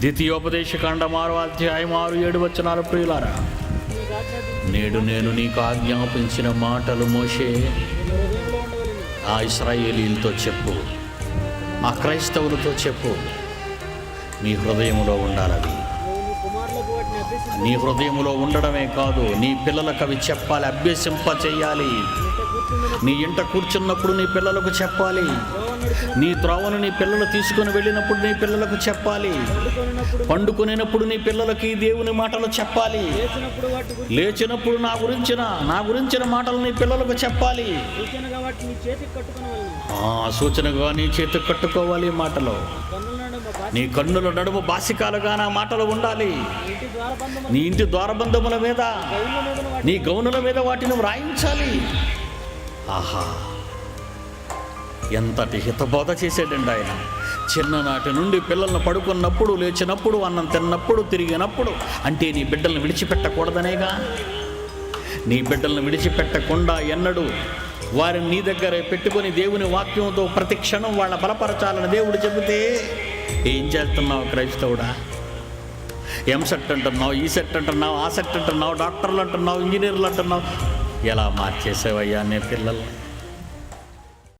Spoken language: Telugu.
ద్వితీయోపదేశకాండం 6వ అధ్యాయం 6-7 వచనాలు. ప్రియులారా, నేడు నేను నీకు ఆజ్ఞాపించిన మాటలు మోషే ఆ ఇశ్రాయేలీలతో చెప్పు, ఆ క్రైస్తవులతో చెప్పు. నీ హృదయములో ఉండాలవి. నీ హృదయములో ఉండడమే కాదు, నీ పిల్లలకు అవి చెప్పాలి, అభ్యసింప చెయ్యాలి. నీ ఇంట కూర్చున్నప్పుడు నీ పిల్లలకు చెప్పాలి. నీ త్రోవను నీ పిల్లలు తీసుకొని వెళ్ళినప్పుడు నీ పిల్లలకు చెప్పాలి. పండుకొనినప్పుడు నీ పిల్లలకి దేవుని మాటలు చెప్పాలి. లేచినప్పుడు నా గురించిన మాటలు నీ పిల్లలకు చెప్పాలి. సూచనగా నీ చేతికి కట్టుకోవాలి మాటలు. నీ కన్నుల నడుము బాసికాలుగా నా మాటలు ఉండాలి. నీ ఇంటి ద్వారబంధముల మీద, నీ గౌనుల మీద వాటిని వ్రాయించాలి. ఆహా, ఎంతటి హితబోధ చేసాడండి ఆయన. చిన్ననాటి నుండి పిల్లల్ని పడుకున్నప్పుడు, లేచినప్పుడు, అన్నం తిన్నప్పుడు, తిరిగినప్పుడు. అంటే నీ బిడ్డలను విడిచిపెట్టకూడదనేగా. నీ బిడ్డలను విడిచిపెట్టకుండా ఎన్నడూ వారిని నీ దగ్గరే పెట్టుకొని దేవుని వాక్యంతో ప్రతి క్షణం వాళ్ళ బలపరచాలని దేవుడు చెబితే ఏం చేస్తున్నావు క్రైస్తవుడా? ఎంసెట్ అంటున్నావు, ఈ సెట్ అంటున్నావు, ఆ సెట్ అంటున్నావు, డాక్టర్లు అంటున్నావు, ఇంజనీర్లు అంటున్నావు. ఎలా మార్చేసావయ్యా నీ పిల్లల్ని?